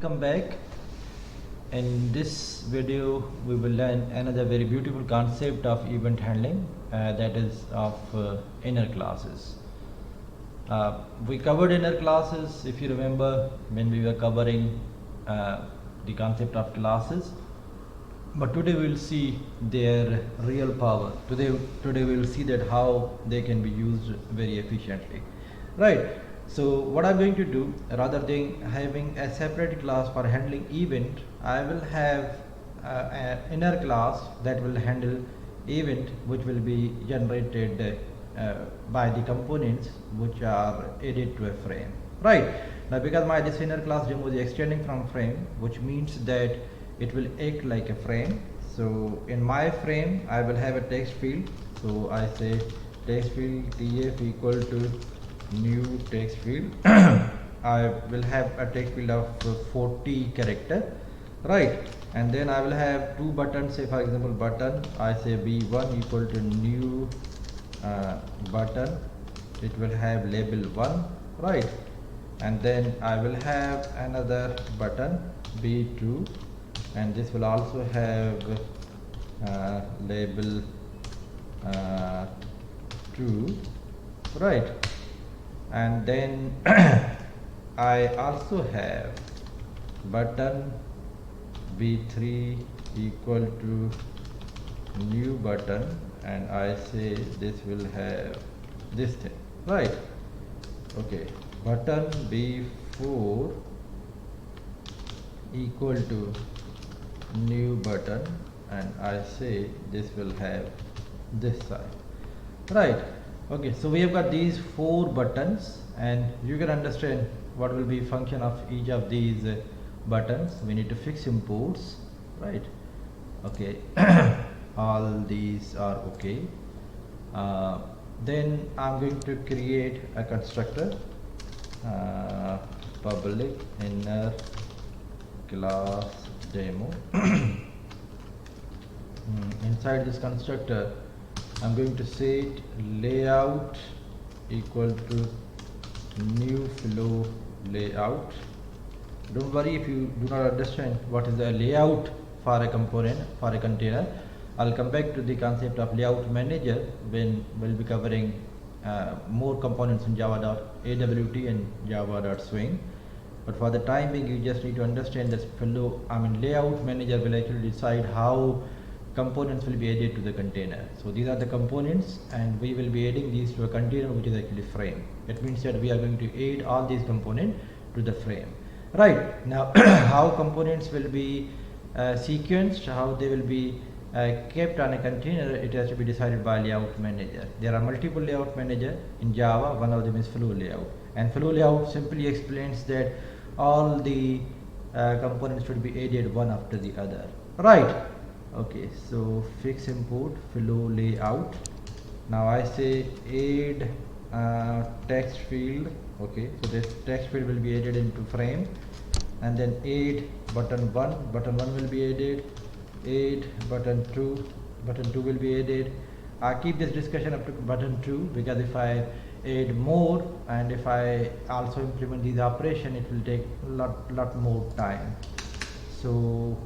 welcome back. In this video we will learn another very beautiful concept of event handling, that is of inner classes. We covered inner classes, if you remember, when we were covering the concept of classes, but today we will see their real power. Today we will see that how they can be used very efficiently, right? So what I'm going to do, rather than having a separate class for handling event, I will have an inner class that will handle event which will be generated by the components which are added to a frame, right? Now because my this inner class demo is extending from frame, which means that it will act like a frame. So in my frame I will have a text field, so I say text field tf equal to new text field. I will have a text field of 40 character, right? And then I will have two buttons. Say for example button, I say b1 equal to new button, it will have label 1, right? And then I will have another button b2, and this will also have label 2, right? And then I also have button b3 equal to new button, and I say this will have this thing, right? Okay, button b4 equal to new button, and I say this will have this side, right? Okay, so we have got these 4 buttons, and you can understand what will be function of each of these buttons. We need to fix imports, right? Okay. All these are okay. Then I'm going to create a constructor, public inner class demo. Inside this constructor I'm going to set layout equal to new flow layout. Don't worry if you do not understand what is the layout for a component, for a container. I'll come back to the concept of layout manager when we'll be covering more components in java.awt and java.swing. But for the time being, you just need to understand this layout manager will actually decide how components will be added to the container. So these are the components, and we will be adding these to a container which is actually frame. It means that we are going to add all these components to the frame, right? Now how components will be sequenced, how they will be kept on a container, it has to be decided by layout manager. There are multiple layout manager in Java. One of them is flow layout, and flow layout simply explains that all the components should be added one after the other, right? Okay, so fix import flow layout. Now I say add text field. Okay, so this text field will be added into frame, and then add button 1, button 1 will be added, add button 2, button 2 will be added. I keep this discussion up to button 2 because if I add more and if I also implement these operation, it will take lot more time. So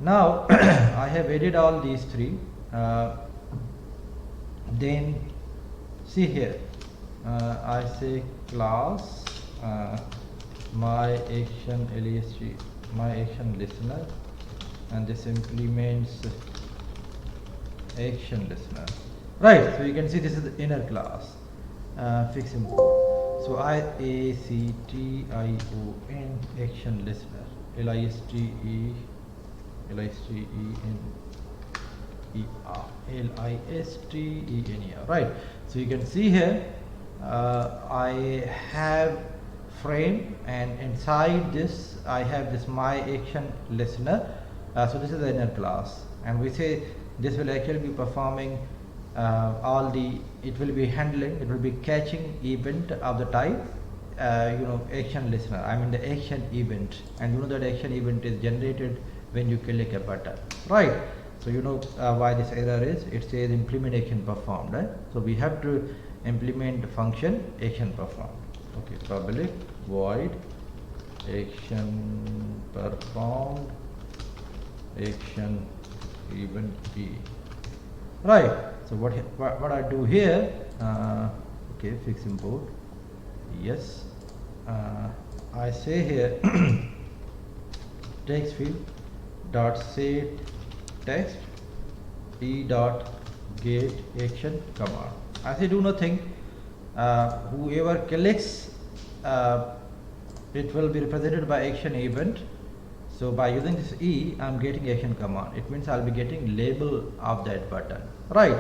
now I have added all these 3. Then see here, I say class my action list, my action listener, and this implements action listener, right? So you can see this is the inner class. Fix import. So IACTION action listener, LISTENER, right? So you can see here I have frame, and inside this I have this my action listener. So this is the inner class, and we say this will actually be performing it will be handling, it will be catching event of the type action listener. I mean the action event, and you know that action event is generated when you click a button, right? So you know why this error is. It says implement action performed, right? So we have to implement function action performed. Okay, public void action performed action event E. Right. So what I do here? Okay, fix import. Yes. I say here text field dot set text e dot get action command. I say do nothing. Whoever clicks, it will be represented by action event. So by using this E, I'm getting action command. It means I'll be getting label of that button, right?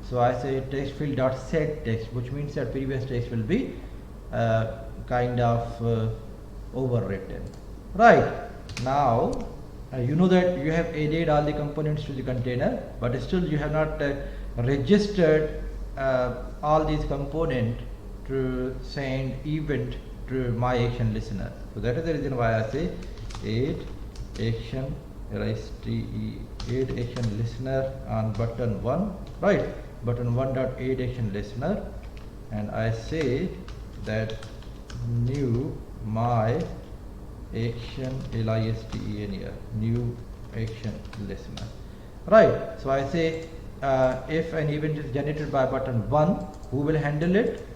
So I say text field dot set text, which means that previous text will be kind of overwritten, right? Now you know that you have added all the components to the container, but still you have not registered all these components to send event to my action listener. So that is the reason why I say add action add action listener on button 1, right? Button 1 dot add action listener, and I say that new my action listener, new action listener, right? So I say if an event is generated by button 1, who will handle it?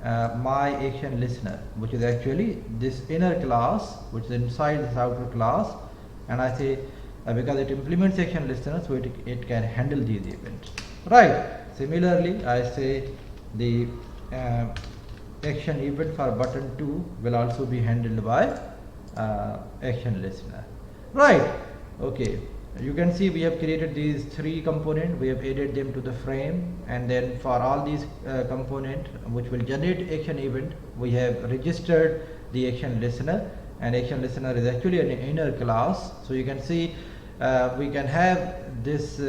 My action listener, which is actually this inner class, which is inside this outer class, and I say because it implements action listener, so it can handle these events, right? Similarly, I say the action event for button 2 will also be handled by action listener, right? Okay, you can see we have created these 3 components, we have added them to the frame, and then for all these components which will generate action event, we have registered the action listener, and action listener is actually an inner class. So you can see we can have this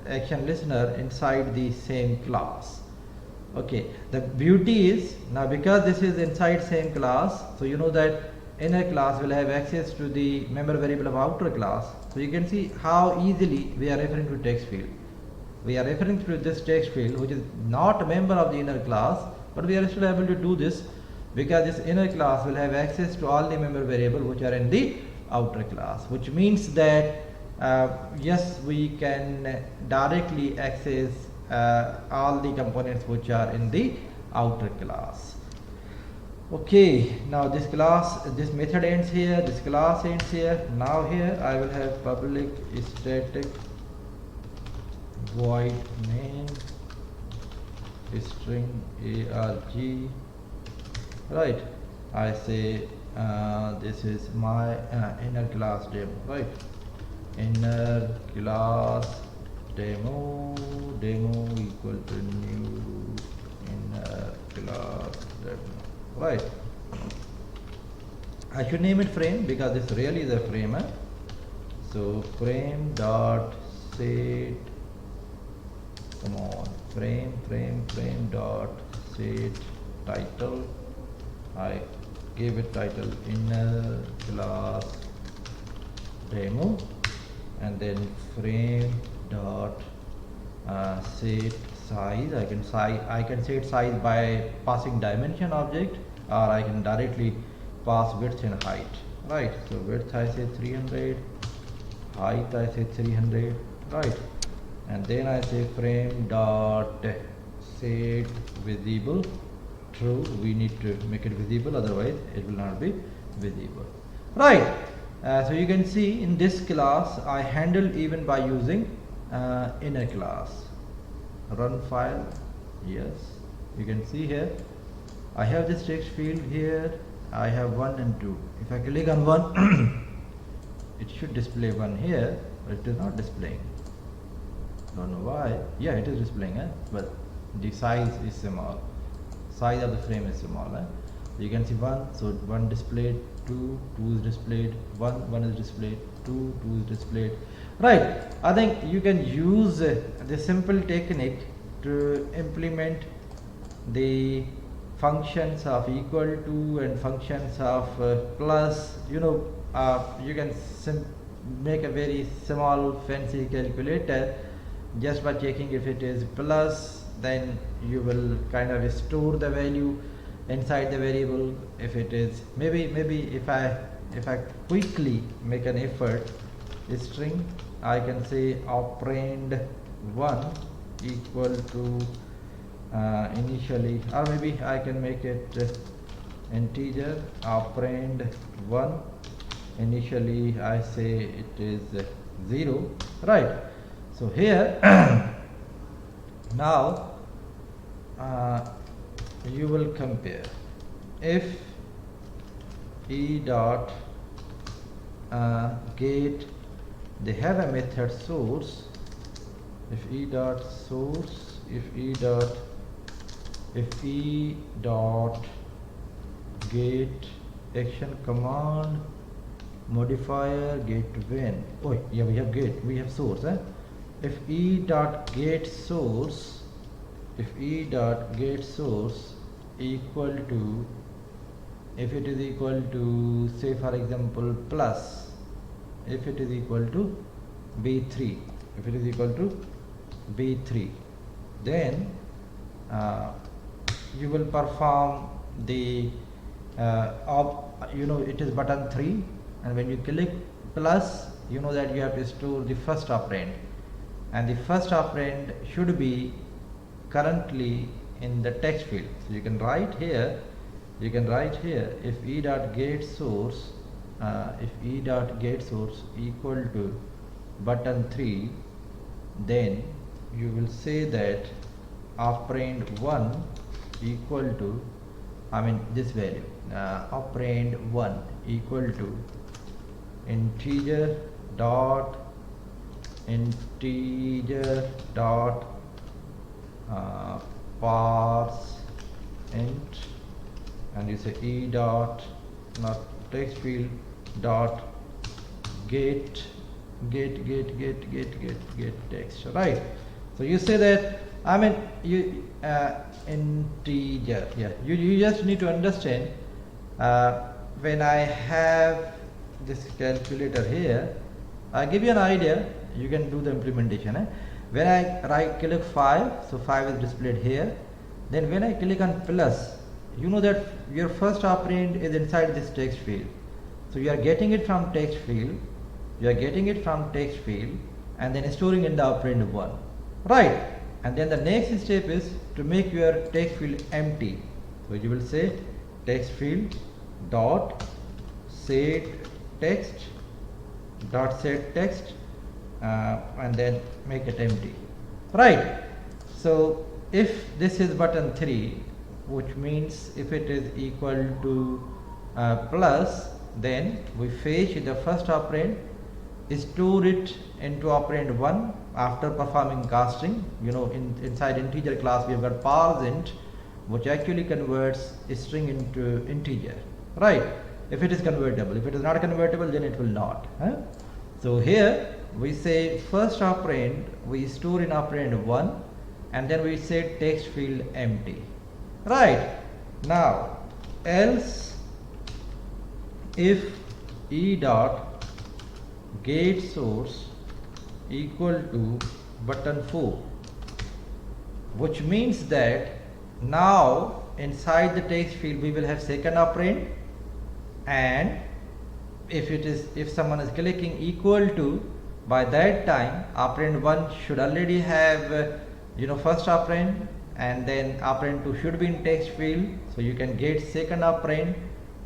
action listener inside the same class. Okay, the beauty is now because this is inside same class, so you know that inner class will have access to the member variable of outer class. So you can see how easily we are referring to text field. We are referring to this text field which is not a member of the inner class, but we are still able to do this because this inner class will have access to all the member variable which are in the outer class, which means that yes, we can directly access all the components which are in the outer class. Okay, now this method ends here, this class ends here. Now here I will have public static void name string arg, right? I say this is my inner class demo, right? Inner class demo equal to new inner class demo, right? I should name it frame because this really is a frame. So frame dot set, come on, frame dot set title. I gave it title inner class demo, and then frame dot set size. I can set size by passing dimension object, or I can directly pass width and height, right? So width I say 300, height I say 300, right? And then I say frame dot set visible true. We need to make it visible, otherwise it will not be visible, right? So you can see in this class I handle even by using inner class. Run file, yes, you can see here I have this text field here. I have 1 and 2. If I click on 1 it should display 1 here, but it is not displaying. Don't know why. Yeah, it is displaying, but the size is small. Size of the frame is small. You can see 1, so 1 displayed, 2 is displayed, 1 is displayed, 2 is displayed, right? I think you can use the simple technique to implement the functions of equal to and functions of plus. You can make a very small fancy calculator just by checking if it is plus, then you will kind of store the value inside the variable. If it is maybe if I if I quickly make an effort, string, I can say operand 1 equal to initially, or maybe I can make it integer operand 1, initially I say it is 0, right? So here now you will compare if e dot get, they have a method source, if e dot source, if e dot get action command modifier get when, oh yeah, we have get, we have source, if e dot get source, if e dot get source equal to, if it is equal to say for example plus, if it is equal to b3, if it is equal to b3, then you will perform the it is button 3, and when you click plus, you know that you have to store the first operand, and the first operand should be currently in the text field. So you can write here, if e dot get source, if e dot get source equal to button 3, then you will say that operand 1 equal to, I mean this value, operand 1 equal to integer dot parse int, and you say e dot, not text field, dot get text, right? So you say that, I mean you integer, yeah, you just need to understand, when I have this calculator here, I give you an idea, you can do the implementation. When I click 5, so 5 is displayed here, then when I click on plus, you know that your first operand is inside this text field, so you are getting it from text field, and then storing in the operand 1, right? And then the next step is to make your text field empty, so you will say text field dot set text, and then make it empty, right? So if this is button 3, which means if it is equal to plus, then we fetch the first operand, store it into operand 1 after performing casting. You know, inside integer class we have got parse int, which actually converts a string into integer, right? If it is convertible, if it is not convertible, then it will not. So here we say first operand we store in operand 1, and then we say text field empty, right? Now else if e dot get source equal to button 4, which means that now inside the text field we will have second operand, and if someone is clicking equal to, by that time operand 1 should already have first operand, and then operand 2 should be in text field, so you can get second operand.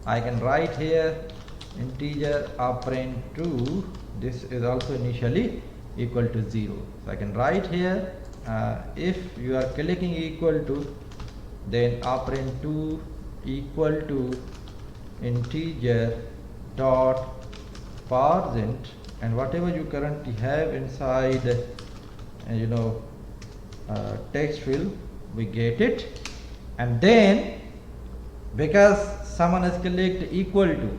I can write here integer operand 2, this is also initially equal to 0, so I can write here if you are clicking equal to, then operand 2 equal to integer dot parse int, and whatever you currently have inside text field, we get it. And then because someone has clicked equal to,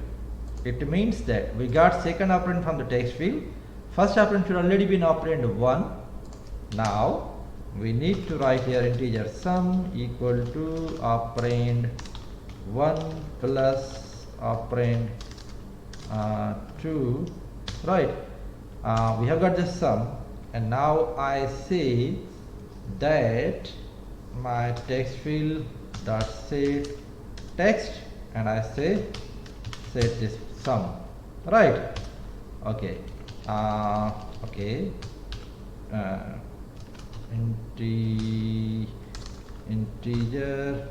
it means that we got second operand from the text field, first operand should already be in operand 1. Now we need to write here integer sum equal to operand 1 plus operand 2, right? We have got this sum, and now I say that my text field dot set text, and I say set this sum, right? Okay, okay, uh, integer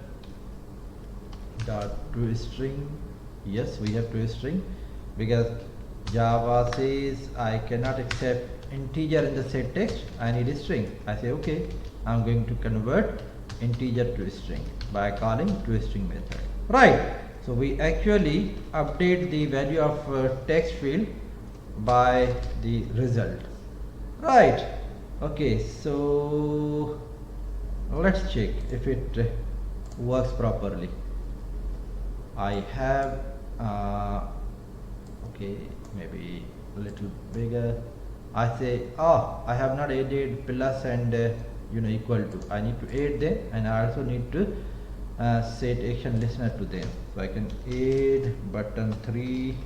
dot toString. Yes, we have toString because Java says I cannot accept integer in the set text, I need a string. I say okay, I'm going to convert integer to string by calling toString method, right? So we actually update the value of text field by the result, right? Okay, so let's check if it works properly. I have okay, maybe a little bigger. I say, oh, I have not added plus and equal to. I need to add them, and I also need to set action listener to them. So I can add button 3.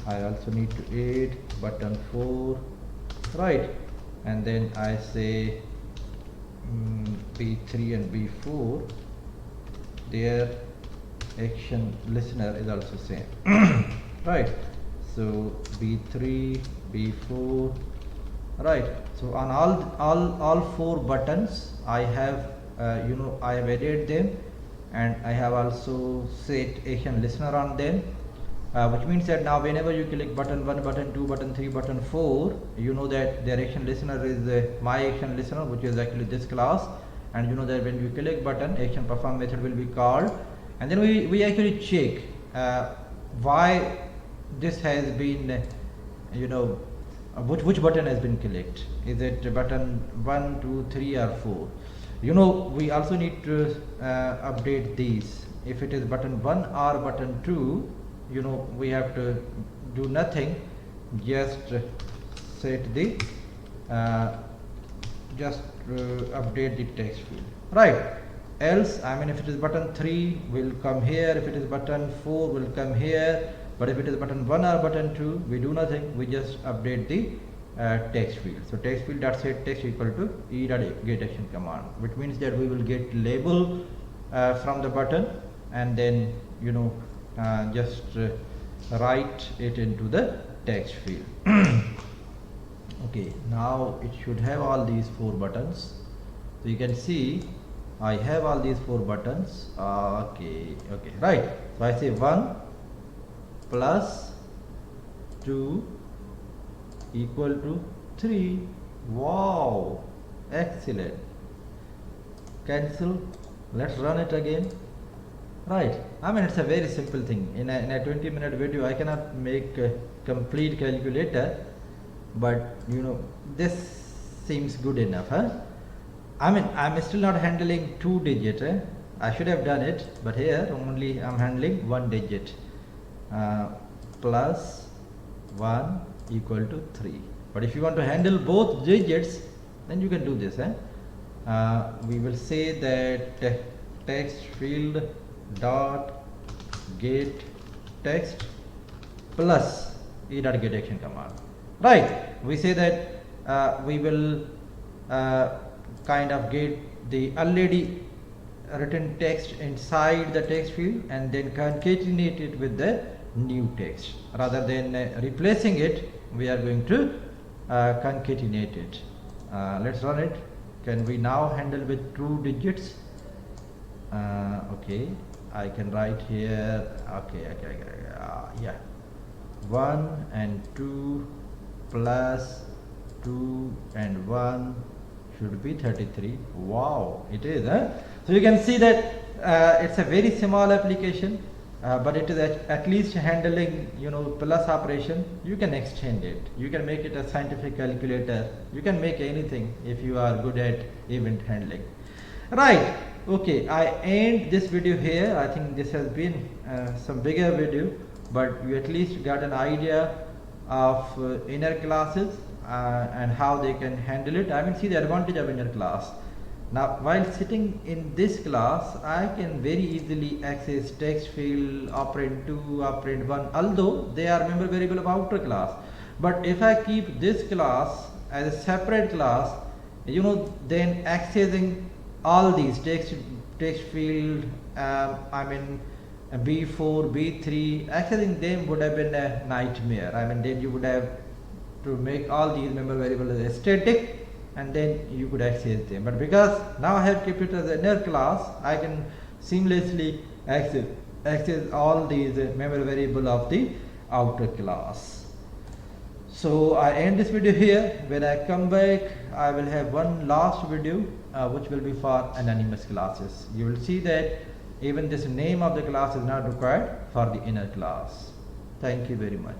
I also need to add button 4, right? And then I say B3 and B4. Their action listener is also same, right? So B3, B4, right? So on all 4 buttons I have I have added them, and I have also set action listener on them, which means that now whenever you click button 1, button 2, button 3, button 4, you know that their action listener is my action listener, which is actually this class, and you know that when you click button, action perform method will be called, and then we actually check why this has been which button has been clicked. Is it button 1, 2, 3 or 4? We also need to update these. If it is button 1 or button 2, we have to do nothing, just set the update the text field, right? Else, if it is button 3 will come here, if it is button 4 will come here, but if it is button 1 or button 2, we do nothing, we just update the text field. So text field dot set text equal to e dot get action command, which means that we will get label from the button, and then just write it into the text field. Okay, now it should have all these 4 buttons. So you can see I have all these 4 buttons. Okay, right. So I say 1 plus 2 equal to 3. Wow, excellent. Cancel. Let's run it again. Right. It's a very simple thing. In a 20-minute video, I cannot make a complete calculator, but this seems good enough, huh? I'm still not handling 2 digit. I should have done it, but here only I'm handling 1 digit. Plus 1 equal to 3. But if you want to handle both digits, then you can do this. We will say that text field dot get text plus e dot get action command, right? We say that we will kind of get the already written text inside the text field and then concatenate it with the new text. Rather than replacing it, we are going to concatenate it. Let's run it. Can we now handle with 2 digits? Okay, I can write here. Okay, yeah, 1 and 2 plus 2 and 1 should be 33. Wow, it is, huh? So you can see that it's a very small application, but it is at least handling plus operation. You can extend it, you can make it a scientific calculator, you can make anything if you are good at event handling, right? Okay, I end this video here. I think this has been some bigger video, but you at least got an idea of inner classes and how they can handle it. See the advantage of inner class. Now while sitting in this class, I can very easily access text field, operand 2, operand 1, although they are member variable of outer class. But if I keep this class as a separate class, then accessing all these text field, B4, B3, accessing them would have been a nightmare. I mean, then you would have to make all these member variables as static, and then you could access them. But because now I have kept it as an inner class, I can seamlessly access all these member variable of the outer class. So I end this video here. When I come back, I will have one last video which will be for anonymous classes. You will see that even this name of the class is not required for the inner class. Thank you very much.